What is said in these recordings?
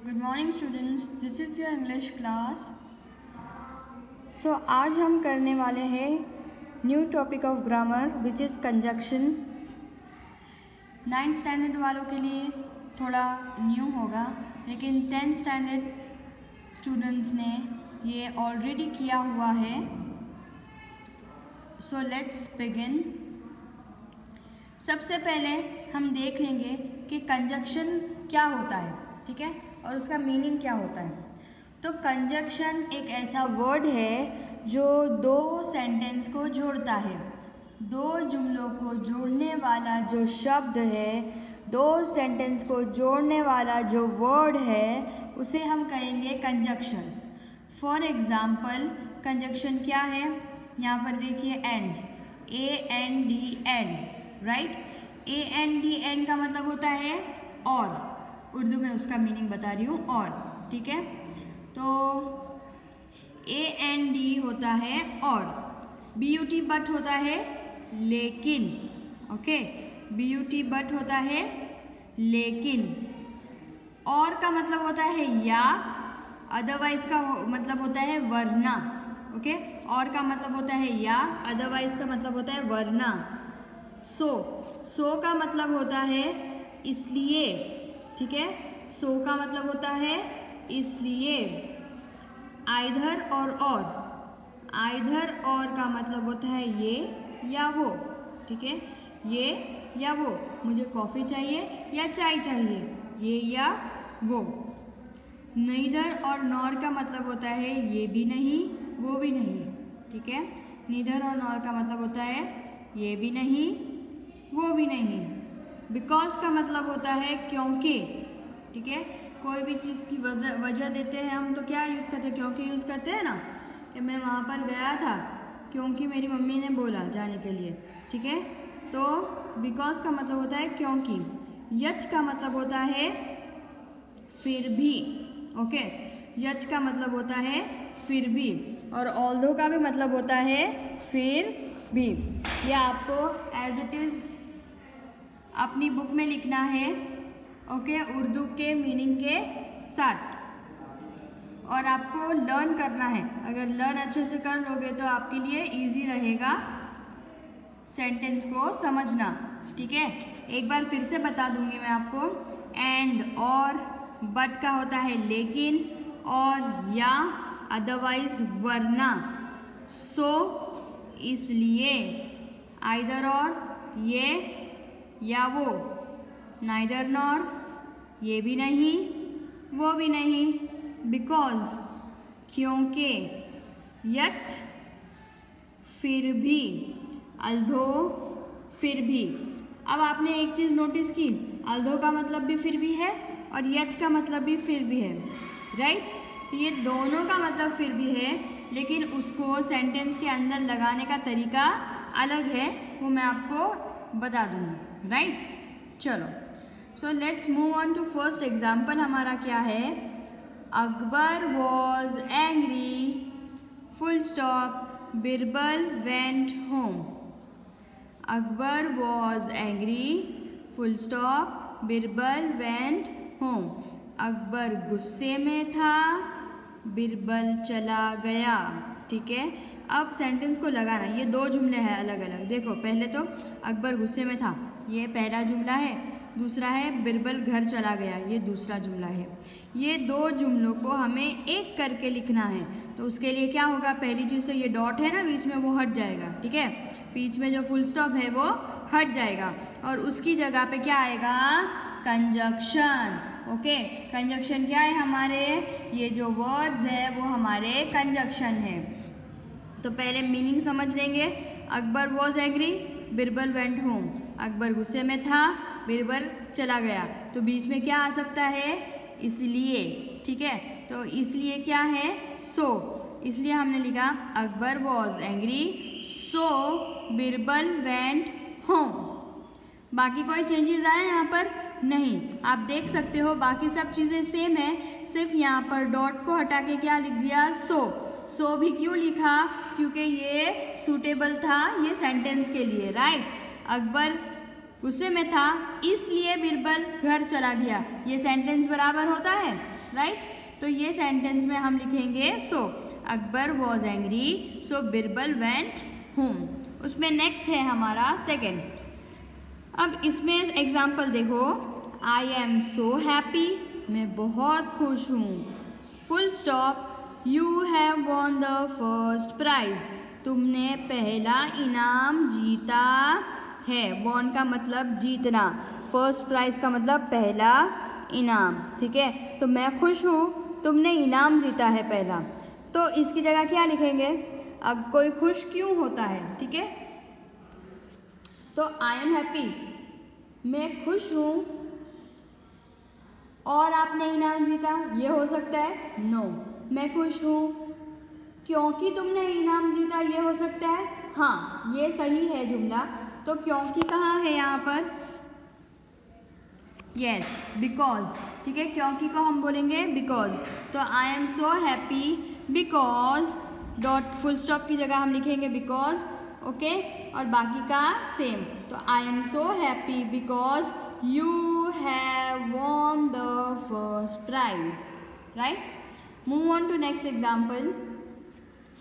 Good morning students, this is your English class. So आज हम करने वाले हैं new topic of grammar which is conjunction. 9th standard वालों के लिए थोड़ा न्यू होगा, लेकिन 10th स्टैंडर्ड स्टूडेंट्स ने ये ऑलरेडी किया हुआ है। So let's begin. सबसे पहले हम देख लेंगे कि कंजक्शन क्या होता है, ठीक है, और उसका मीनिंग क्या होता है। तो कंजक्शन एक ऐसा वर्ड है जो दो सेंटेंस को जोड़ता है। दो जुमलों को जोड़ने वाला जो शब्द है, दो सेंटेंस को जोड़ने वाला जो वर्ड है, उसे हम कहेंगे कंजक्शन। फॉर एग्ज़ाम्पल कंजक्शन क्या है, यहाँ पर देखिए and, AND and, right. AND का मतलब होता है और, उर्दू में उसका मीनिंग बता रही हूँ और, ठीक है। तो AND होता है और, BUT बट होता है लेकिन, ओके, BUT बट होता है लेकिन। और का मतलब होता है या, अदरवाइज का मतलब होता है वरना, ओके। और का मतलब होता है या, अदरवाइज का मतलब होता है वरना। सो का मतलब होता है इसलिए, ठीक है। सो का मतलब होता है इसलिए। आइधर और, आइधर और का मतलब होता है ये या वो, ठीक है, ये या वो। मुझे कॉफ़ी चाहिए या चाय चाहिए, ये या वो। नीदर और नॉर का मतलब होता है ये भी नहीं वो भी नहीं, ठीक है। नीदर और नॉर का मतलब होता है ये भी नहीं वो भी नहीं। बिकॉज का मतलब होता है क्योंकि, ठीक है। कोई भी चीज़ की वजह देते हैं हम तो क्या यूज़ करते हैं, क्योंकि यूज़ करते हैं ना, कि मैं वहाँ पर गया था क्योंकि मेरी मम्मी ने बोला जाने के लिए, ठीक है। तो बिकॉज का मतलब होता है क्योंकि। यट का मतलब होता है फिर भी, ओके। यट का मतलब होता है फिर भी, और ऑल्दो का भी मतलब होता है फिर भी। यह आपको एज इट इज़ अपनी बुक में लिखना है, ओके, उर्दू के मीनिंग के साथ, और आपको लर्न करना है। अगर लर्न अच्छे से कर लोगे तो आपके लिए इजी रहेगा सेंटेंस को समझना, ठीक है। एक बार फिर से बता दूंगी मैं आपको। एंड और, बट का होता है लेकिन, और या, अदरवाइज वरना, सो इसलिए, आइदर और ये या वो, नाइदर नॉर ये भी नहीं वो भी नहीं, बिकॉज क्योंकि, यट फिर भी, अल्दो फिर भी। अब आपने एक चीज़ नोटिस की, अल्दो का मतलब भी फिर भी है और यट का मतलब भी फिर भी है, राइट। ये दोनों का मतलब फिर भी है, लेकिन उसको सेंटेंस के अंदर लगाने का तरीका अलग है, वो मैं आपको बता दूँगी, राइट। चलो, so let's move on to first example. हमारा क्या है, Akbar was angry, full stop, Birbal went home. Akbar was angry, full stop, Birbal went home. Akbar गुस्से में था, बिरबल चला गया, ठीक है। अब सेंटेंस को लगाना, ये दो जुमले हैं अलग अलग। देखो, पहले तो अकबर गुस्से में था, ये पहला जुमला है। दूसरा है बिरबल घर चला गया, ये दूसरा जुमला है। ये दो जुमलों को हमें एक करके लिखना है, तो उसके लिए क्या होगा, पहली चीज़ तो ये डॉट है ना बीच में, वो हट जाएगा, ठीक है। बीच में जो फुल स्टॉप है वो हट जाएगा, और उसकी जगह पे क्या आएगा, कंजक्शन, ओके। कंजक्शन क्या है हमारे, ये जो वर्ड्स है वो हमारे कंजक्शन है। तो पहले मीनिंग समझ लेंगे। Akbar was angry, Birbal went home. Akbar गुस्से में था, बिरबल चला गया। तो बीच में क्या आ सकता है, इसलिए, ठीक है। तो इसलिए क्या है, सो, इसलिए हमने लिखा Akbar was angry, so Birbal went home. बाकी कोई चेंजेस आए यहाँ पर नहीं, आप देख सकते हो, बाकी सब चीज़ें सेम है, सिर्फ यहाँ पर डॉट को हटा के क्या लिख दिया, सो भी क्यों लिखा, क्योंकि ये सूटेबल था ये सेंटेंस के लिए, राइट। अकबर गुस्से में था इसलिए बिरबल घर चला गया, ये सेंटेंस बराबर होता है। राइट। तो ये सेंटेंस में हम लिखेंगे so Akbar was angry so Birbal went home. उसमें नेक्स्ट है हमारा सेकेंड। अब इसमें एग्जाम्पल देखो, आई एम सो हैप्पी, मैं बहुत खुश हूँ, full stop, you have won the first prize, तुमने पहला इनाम जीता है। वॉन का मतलब जीतना, फर्स्ट प्राइज का मतलब पहला इनाम, ठीक है। तो मैं खुश हूँ, तुमने इनाम जीता है पहला। तो इसकी जगह क्या लिखेंगे, अब कोई खुश क्यों होता है, ठीक है। तो आई एम हैप्पी, मैं खुश हूँ और आपने इनाम जीता, ये हो सकता है। नो, मैं खुश हूँ क्योंकि तुमने इनाम जीता, ये हो सकता है। हाँ, ये सही है जुमला। तो क्योंकि कहाँ है यहाँ पर, यस, बिकॉज, ठीक है। क्योंकि को हम बोलेंगे बिकॉज। तो I am so happy because, dot full stop की जगह हम लिखेंगे बिकॉज, ओके। और बाकी का सेम। तो I am so happy because you have won the first prize, right. Move on to next example.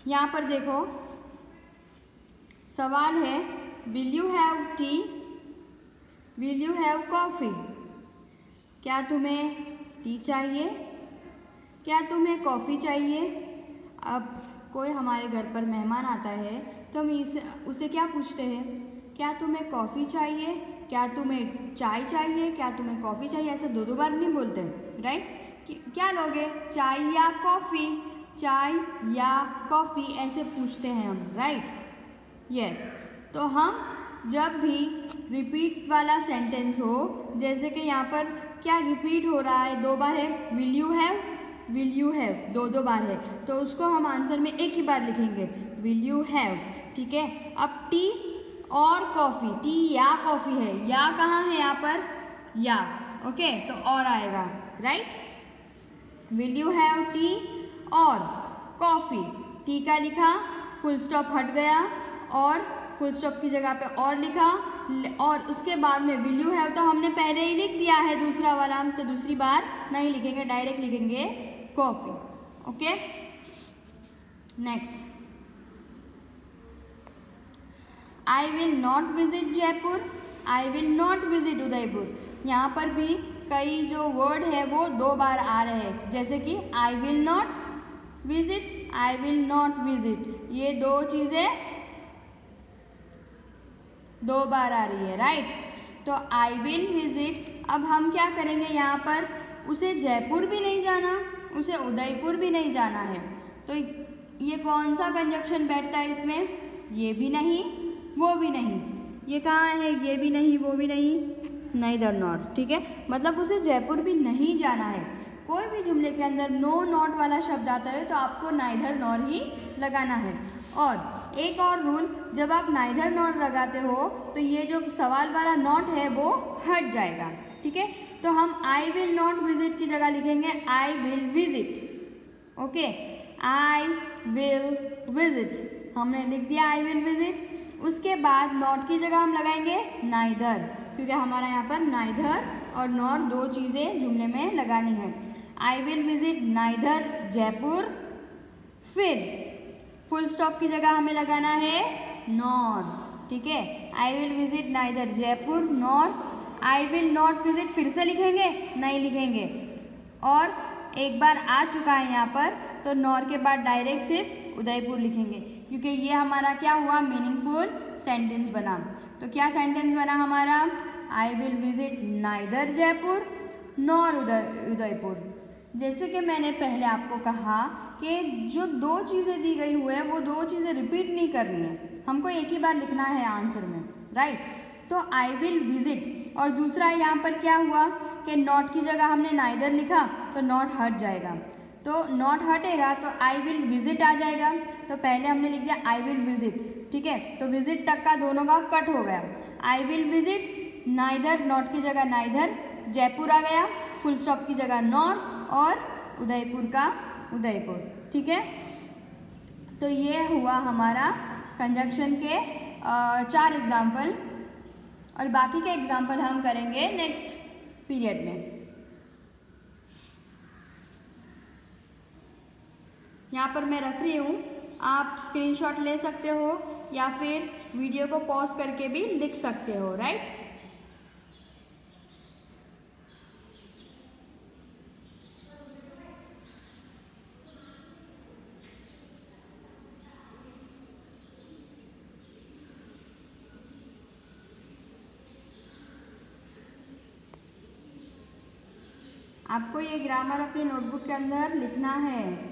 यहाँ पर देखो सवाल है, will you have tea, will you have coffee, क्या तुम्हें टी चाहिए, क्या तुम्हें कॉफ़ी चाहिए। अब कोई हमारे घर पर मेहमान आता है तो हम उसे क्या पूछते हैं, क्या तुम्हें कॉफ़ी चाहिए, क्या तुम्हें चाय चाहिए, क्या तुम्हें कॉफ़ी चाहिए। ऐसे दो बार नहीं बोलते, राइट। क्या लोगे, चाय या कॉफ़ी, चाय या कॉफ़ी, ऐसे पूछते हैं हम, राइट, यस। तो हम जब भी रिपीट वाला सेंटेंस हो, जैसे कि यहाँ पर क्या रिपीट हो रहा है, दो बार है, will you have, will you have दो बार है, तो उसको हम आंसर में एक ही बार लिखेंगे, विल यू हैव, ठीक है। अब टी और कॉफ़ी, टी या कॉफ़ी है, या कहाँ है यहाँ पर, या, ओके। तो और आएगा, right. Will you have T और कॉफ़ी, टी का लिखा, फुल स्टॉप हट गया और फुल स्टॉप की जगह पे और लिखा, और उसके बाद में विल यू हैव तो हमने पहले ही लिख दिया है दूसरा वाला, तो दूसरी बार नहीं लिखेंगे, डायरेक्ट लिखेंगे coffee, okay. Next, I will not visit Jaipur, I will not visit Udaipur. यहाँ पर भी कई जो वर्ड है वो दो बार आ रहे हैं, जैसे कि I will not visit, I will not visit, ये दो चीज़ें दो बार आ रही है, राइट। तो आई विल विजिट, अब हम क्या करेंगे यहाँ पर, उसे जयपुर भी नहीं जाना, उसे उदयपुर भी नहीं जाना है, तो ये कौन सा कंजक्शन बैठता है इसमें, ये भी नहीं वो भी नहीं, ये कहाँ है, ये भी नहीं वो भी नहीं, नाइदर नॉर, ठीक है। मतलब उसे जयपुर भी नहीं जाना है। कोई भी जुमले के अंदर नो नॉट वाला शब्द आता है तो आपको नाइदर नॉर ही लगाना है। और एक और रूल, जब आप नाइदर नॉर लगाते हो तो ये जो सवाल वाला नॉट है वो हट जाएगा, ठीक है। तो हम आई विल नॉट विजिट की जगह लिखेंगे I will visit, okay. I will visit हमने लिख दिया, आई विल विजिट। उसके बाद नॉट की जगह हम लगाएंगे नाइदर, क्योंकि हमारा यहाँ पर नाइदर और नॉट दो चीज़ें जुमले में लगानी है। I will visit neither Jaipur, फिर फुल स्टॉप की जगह हमें लगाना है नॉर, ठीक है। I will visit neither Jaipur nor, I will not visit फिर से लिखेंगे, नहीं लिखेंगे, और एक बार आ चुका है यहाँ पर तो नॉर के बाद डायरेक्ट सिर्फ उदयपुर लिखेंगे, क्योंकि ये हमारा क्या हुआ, मीनिंगफुल सेंटेंस बना। तो क्या सेंटेंस बना हमारा, I will visit neither Jaipur nor Udaipur. जैसे कि मैंने पहले आपको कहा कि जो दो चीज़ें दी गई हुई है वो दो चीज़ें रिपीट नहीं करनी है, हमको एक ही बार लिखना है आंसर में, राइट। तो आई विल विजिट, और दूसरा यहाँ पर क्या हुआ कि नॉट की जगह हमने नाइदर लिखा तो नॉट हट जाएगा, तो नॉट हटेगा तो आई विल विजिट आ जाएगा। तो पहले हमने लिख दिया आई विल विजिट, ठीक है। तो विजिट तक का दोनों का कट हो गया, I will visit neither, not की जगह नाइदर, जयपुर आ गया, फुल स्टॉप की जगह नॉर, और उदयपुर का उदयपुर, ठीक है। तो ये हुआ हमारा कंजक्शन के 4 एग्जाम्पल, और बाकी के एग्जाम्पल हम करेंगे नेक्स्ट पीरियड में। यहाँ पर मैं रख रही हूँ, आप स्क्रीनशॉट ले सकते हो या फिर वीडियो को पॉज करके भी लिख सकते हो, राइट। आपको ये ग्रामर अपनी नोटबुक के अंदर लिखना है।